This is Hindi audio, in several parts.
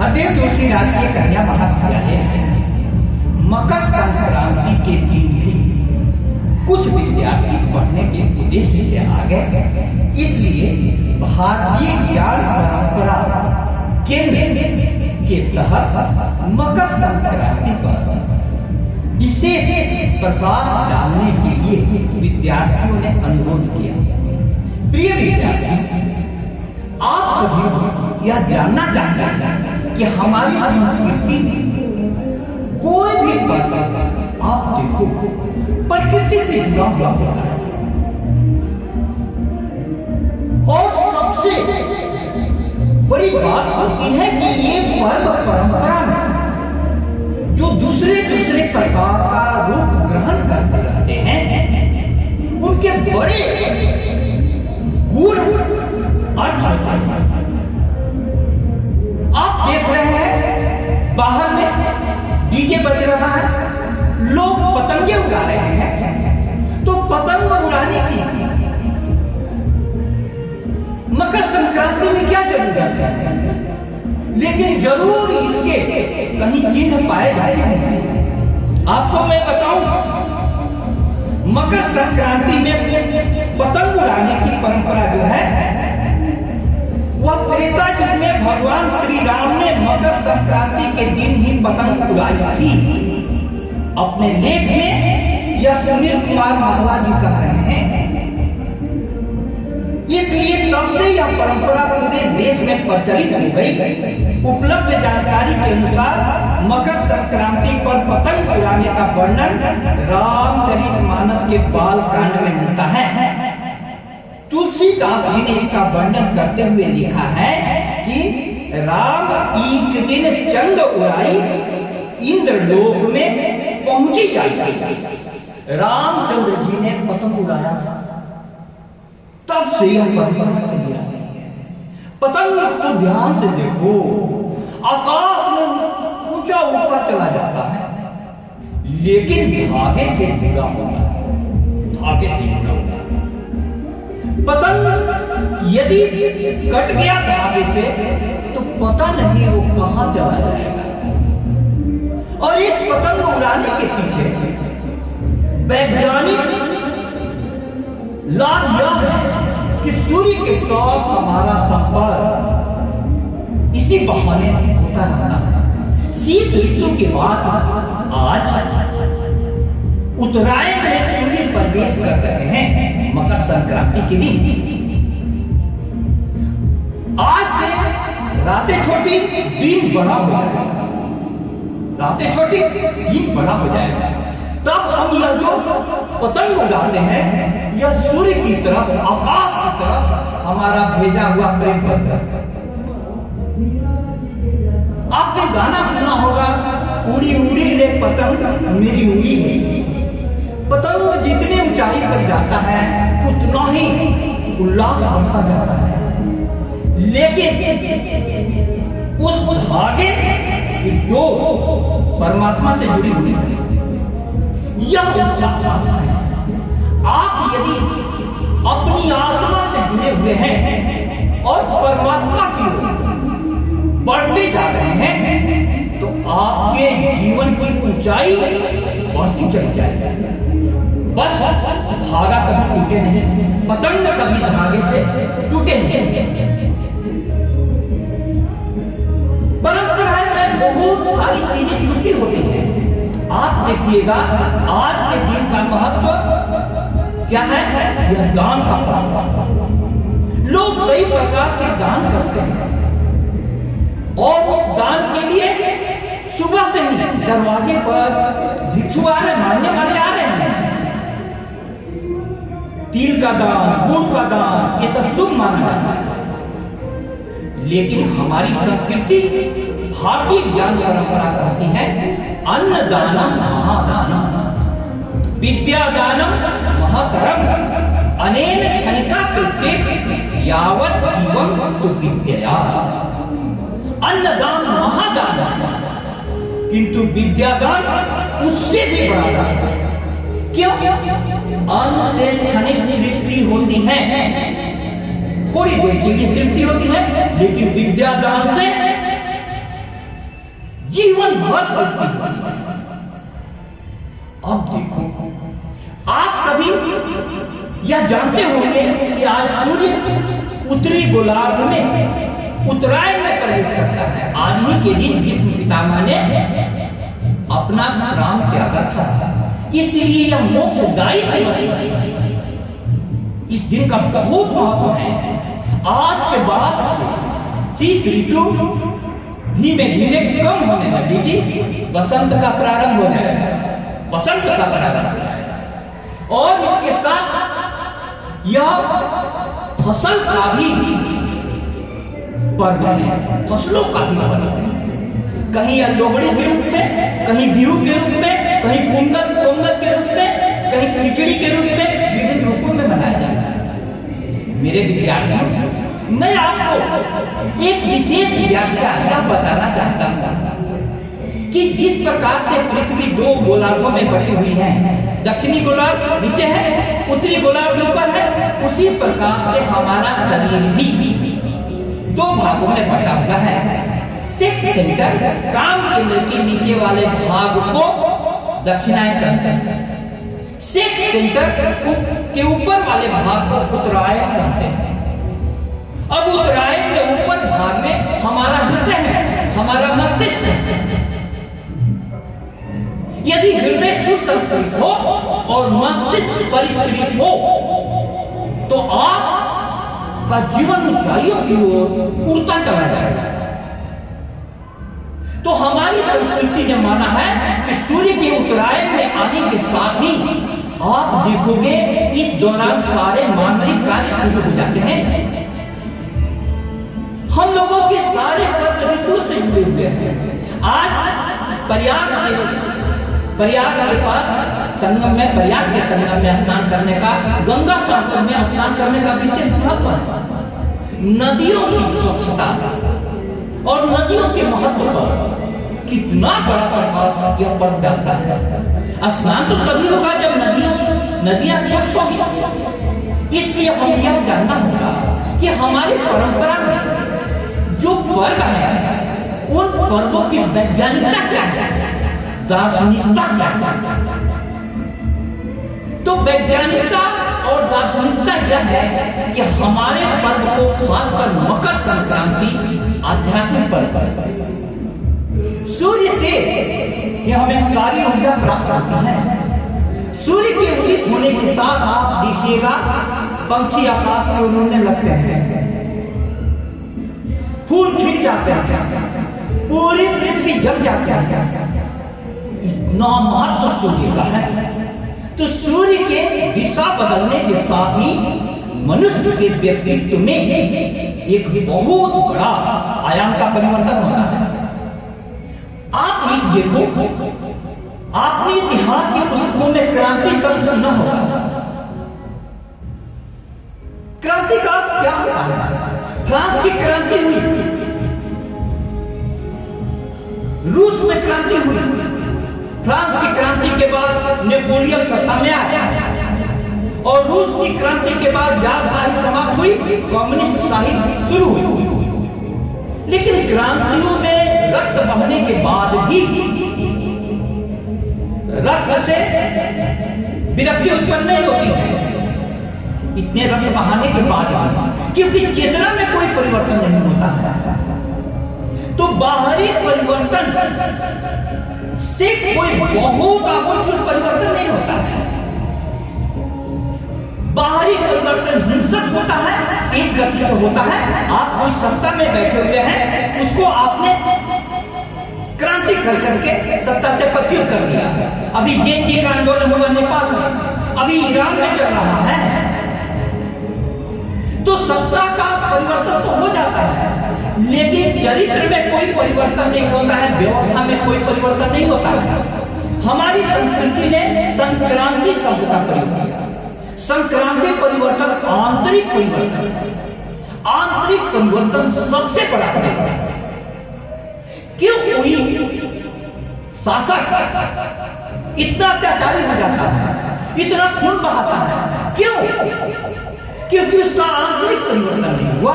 हरदेव जोशी राजकीय कन्या महाविद्यालय में मकर संक्रांति के दिन भी कुछ विद्यार्थी पढ़ने के उद्देश्य से आ गए। इसलिए भारतीय ज्ञान परंपरा केंद्र के तहत मकर संक्रांति पर विशेष प्रकाश डालने के लिए विद्यार्थियों ने अनुरोध किया। प्रिय विद्यार्थी, आप सभी को यह जानना चाहिए कि हमारी संस्कृति में कोई भी पर्व आप देखो प्रकृति से जुड़ा हुआ होता है। और सबसे बड़ी बात होती है कि ये पर्व परंपरा में जो दूसरे प्रकार का रूप ग्रहण करते रहते हैं, उनके बड़े गूढ़ अर्थ होते हैं। आप देख रहे हैं बाहर में डीजे बज रहा है, लोग पतंगे उड़ा रहे हैं। तो पतंग उड़ाने की मकर संक्रांति में क्या जरूरत है? लेकिन जरूर इसके कहीं चिन्ह पाए जाते हैं। आपको मैं बताऊं, मकर संक्रांति में पतंग उड़ाने की परंपरा जो है वह त्रेता युग में भगवान श्री राम ने मकर संक्रांति के दिन ही पतंग उड़ाई थी। अपने लेख में यह सुनील कुमार महला जी कह रहे हैं। इसलिए तब से यह परंपरा पूरे देश में प्रचलित हो गई। उपलब्ध जानकारी के अनुसार मकर संक्रांति पर पतंग उड़ाने का वर्णन रामचरितमानस के बाल कांड में मिलता है। तुलसीदास जी ने इसका वर्णन करते हुए लिखा है कि राम एक दिन चंद उड़ाई इंद्रलोक में पहुंची जाई। रामचंद्र जी ने पतंग उड़ाया था, तब से यह परंपरा चली आ रही है। पतंग को ध्यान से देखो, आकाश में ऊंचा ऊपर चला जाता है, लेकिन धागे से जुड़ा होता है। धागे से जुड़ा होता है। पतंग यदि कट गया धागे से तो पता नहीं वो कहां चला जाएगा। और इस पतंग उड़ाने के पीछे वैज्ञानिक लाभ यह है कि सूर्य के साथ हमारा संपर्क इसी बहाने होता रहता है। शीत ऋतु के बाद आज उत्तरायण में सूर्य प्रवेश कर रहे हैं मकर संक्रांति के दिन। आज से रातें छोटी दिन बड़ा हो जाएगा। रातें छोटी दिन बड़ा हो जाएगा। तब हम यह जो पतंग उड़ाते हैं, यह सूर्य की तरफ, आकाश की तरफ हमारा भेजा हुआ प्रेम पत्र। आपने गाना सुना होगा, उड़ी उड़ी रे पतंग मेरी उड़ी में। पतंग जितने ऊंचाई पर जाता है उतना ही उल्लास बढ़ता जाता है, लेकिन उस धागे की डोर परमात्मा से जुड़ी हुई है। यह उसका आत्मा है। आप यदि अपनी आत्मा से जुड़े हुए हैं और परमात्मा की ओर बढ़ते जा रहे हैं, तो आपके जीवन की ऊंचाई बढ़ती चली जाएगी। बस धागा कभी टूटे नहीं, पतंग कभी धागे से टूटे नहीं। परंपराएं में बहुत सारी चीजें छुपी होती हैं। आप देखिएगा आज के दिन का महत्व क्या है? यह दान का पर्व। लोग कई प्रकार के दान करते हैं और उस दान के लिए सुबह से ही दरवाजे पर भिक्षु आ रहे, मांगने वाले आ रहे हैं। तिल का दान, गुड़ का दान, ये सब शुभ माना जाता है। लेकिन हमारी संस्कृति भारतीय ज्ञान परंपरा कहती है अन्नदानम महादानम विद्यादानम महतरम अनेन क्षणिका कृते यावत् जीवम तु विद्यया। अन्नदान महादान, किंतु विद्यादान उससे भी बड़ा दान है। क्यों? अन्न से क्षणिक तृप्ति होती है, थोड़ी देर के लिए तृप्ति होती है, लेकिन विद्यादान से जीवन भर करती है। अब देखो, आप सभी यह जानते होंगे कि आज सूर्य उत्तरी गोलार्ध में उत्तरायण में प्रवेश करता है। आज ही के दिन भीष्म पितामह ने अपना प्राण त्यागा था, इसलिए यह मोक्षदायी दिवस है। इस दिन का बहुत महत्व है। आज के बाद शीत ऋतु धीमे धीमे कम होने लगेगी, बसंत का प्रारंभ हो जाएगा, बसंत का प्रारंभ हो जाएगा। और इसके साथ यह फसल का भी पर्व है, फसलों का भी पर्व है। कहीं लोहड़ी के रूप में, कहीं बिहू के रूप में, कहीं पोंगल के रूप में, कहीं खिचड़ी के रूप में, विभिन्न रूपों में मनाया जाता है। मेरे विद्यार्थियों, मैं आपको एक विशेष व्याख्या यह बताना चाहता हूं कि जिस प्रकार से पृथ्वी दो गोलार्धों में बटी हुई है, दक्षिणी गोलार्ध नीचे है, उत्तरी गोलार्ध ऊपर है, उसी प्रकार से हमारा शरीर भी दो भागों में बटा हुआ है। सेक्स सेंटर, काम केंद्र के नीचे वाले भाग को दक्षिणायन कहते हैं, सेक्स सेंटर के ऊपर वाले भाग को उत्तरायण कहते हैं। अब उत्तरायण के ऊपर भाग में हमारा हृदय है, हमारा मस्तिष्क है। यदि हृदय सुसंस्कृत हो और मस्तिष्क परिष्कृत हो तो आपका जीवन ऊंचाइयों की ओर उड़ता चला जाएगा। तो हमारी संस्कृति ने माना है कि सूर्य के उत्तरायण में आने के साथ ही आप देखोगे इस दौरान सारे मानवीय कार्य शुरू हो जाते हैं। हम लोगों के सारे पर्व ऋतु से जुड़े हुए हैं। आज प्रयाग के पास संगम में, प्रयाग के संगम में स्नान करने का, गंगा सागर में स्नान करने का विशेष महत्व है। नदियों की स्वच्छता और नदियों के महत्व पर कितना बड़ा प्रभाव यह पर्व डालता है। स्नान तो तभी होगा जब नदियां स्वच्छ होगी। इसलिए हम यह जानना होगा कि हमारी परंपरा में जो पर्व है उन पर्वों की वैज्ञानिकता क्या है, दार्शनिकता क्या है। तो वैज्ञानिकता और दार्शनिकता यह है कि हमारे पर्व को, खासकर मकर संक्रांति, आध्यात्मिक पर्व है। सूर्य से ही हमें सारी ऊर्जा प्राप्त होती है। सूर्य के उदित होने के साथ आप देखिएगा पंछी आकाश में उड़ने लगते हैं, फूल खिल जाते हैं, पूरी पृथ्वी जल जाती है। इतना महत्व सूर्य का है। तो सूर्य के दिशा बदलने के साथ ही मनुष्य के व्यक्तित्व में एक बहुत बड़ा आयाम का परिवर्तन होता है। आप एक देखो, आपने इतिहास की पुस्तकों में क्रांति शब्द सुना होगा। क्रांति का अर्थ क्या होता है? फ्रांस की क्रांति हुई, रूस में क्रांति हुई, फ्रांस की क्रांति के बाद नेपोलियन सत्ता में आया और रूस की क्रांति के बाद जारशाही समाप्त हुई, कम्युनिस्ट शाही शुरू हुई। लेकिन क्रांतियों में रक्त बहने के बाद भी रक्त से विरक्ति उत्पन्न नहीं होती है, इतने रक्त बहाने के बाद भी, क्योंकि चेतना में कोई परिवर्तन नहीं होता है। तो बाहरी परिवर्तन से कोई बहुत आमूल परिवर्तन नहीं होता है। बाहरी परिवर्तन हिंसक होता है, तेज गति से होता है। आप कोई सत्ता में बैठे हुए हैं, उसको आपने क्रांति कर करके सत्ता से पच्युत कर दिया। अभी जेएनजी का आंदोलन हुआ नेपाल में, अभी ईरान में चल रहा है। तो सत्ता का परिवर्तन तो हो जाता है, लेकिन चरित्र में कोई परिवर्तन नहीं होता है, व्यवस्था में कोई परिवर्तन नहीं होता है। हमारी संस्कृति ने संक्रांति शब्द का प्रयोग किया। संक्रांति परिवर्तन आंतरिक परिवर्तन है। आंतरिक परिवर्तन सबसे बड़ा परिवर्तन है। क्यों कोई शासक इतना अत्याचारी हो जाता है, इतना खून बहाता है? क्यों? क्योंकि उसका आंतरिक परिवर्तन नहीं हुआ।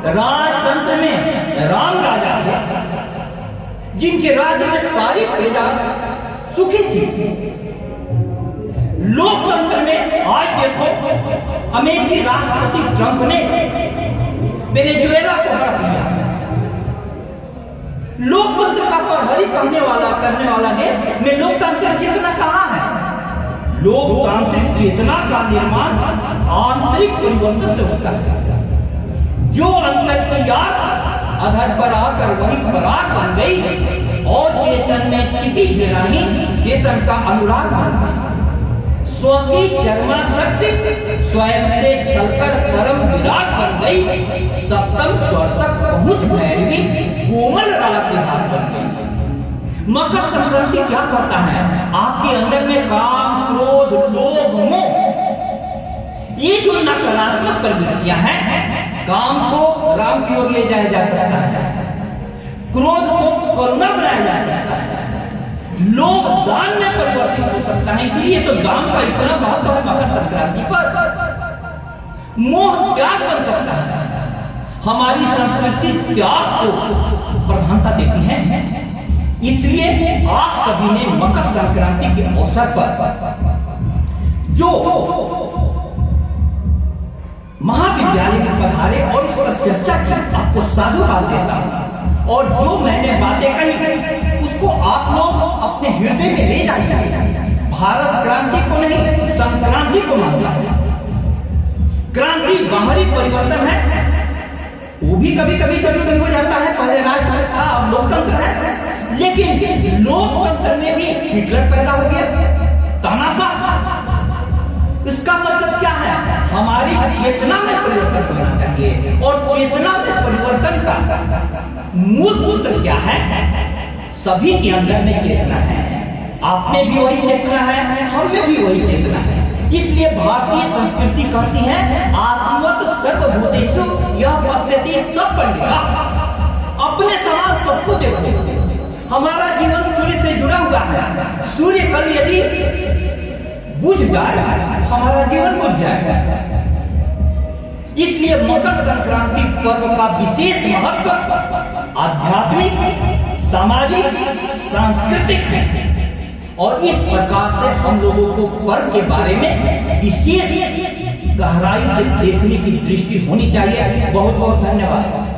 राजतंत्र में राम राजा थे, जिनके राज्य में सारी प्रजा सुखी थी। लोकतंत्र में आज देखो अमेरिकी राष्ट्रपति ट्रंप ने वेनेजुएला को हरा दिया। लोकतंत्र का प्रहरी करने वाला देश में लोकतांत्रिक चेतना कहां है? लोकतांत्रिक चेतना का निर्माण आंतरिक परिवर्तन से होता है। जो अंतर की याद अधर पर आकर वही पराग बन गई और चेतन में छिपी घृणाही चेतन का अनुराग बन गई। स्व की चर्मा शक्ति स्वयं से छलकर परम विराट बन गई। सप्तम स्वर तक पहुंच भैरवी कोमल राग विहार बन गई। मकर संक्रांति क्या कहता है? आपके अंदर में काम, क्रोध, लोभ, मोह, ये जो नकारात्मक प्रवृत्तियां हैं, काम को राम की ओर ले जाया जा सकता है, क्रोध को करुणा बनाया जा सकता है, लोभ दान में परिवर्तित हो सकता है। इसलिए तो दान का इतना महत्व है मकर संक्रांति पर। मोह त्याग बन सकता है। हमारी संस्कृति त्याग को प्रधानता देती है। इसलिए आप सभी ने मकर संक्रांति के अवसर पर जो महाविद्यालय में पधारे और इस पर चर्चा की, आपको साधुवाद देता हूं। और जो मैंने बातें कही उसको आप लोग अपने हृदय में ले जाइए। भारत क्रांति को नहीं, संक्रांति को मानता है। क्रांति बाहरी परिवर्तन है, वो भी कभी कभी जरूरी हो जाता है। पहले राजतंत्र था, अब लोकतंत्र है। लेकिन लोकतंत्र में भी हिटलर पैदा हो गया, तानाशाह। इसका मतलब क्या है? हमारी चेतना में परिवर्तन होना चाहिए। और चेतना में परिवर्तन का मूल सूत्र क्या है? सभी के अंदर में चेतना है। आप में भी वही चेतना है, हम में भी वही चेतना है। इसलिए भारतीय संस्कृति कहती है आत्मवत सर्वभूतेषु यह पश्यति सब पंडिता। अपने समान सबको देखो। हमारा जीवन सूर्य से जुड़ा हुआ है। सूर्य कल यदि बुझ जाए, हमारा जीवन बुझ जाएगा। इसलिए मकर संक्रांति पर्व का विशेष महत्व आध्यात्मिक, सामाजिक, सांस्कृतिक है। और इस प्रकार से हम लोगों को पर्व के बारे में विशेष गहराई से देखने की दृष्टि होनी चाहिए। बहुत बहुत धन्यवाद।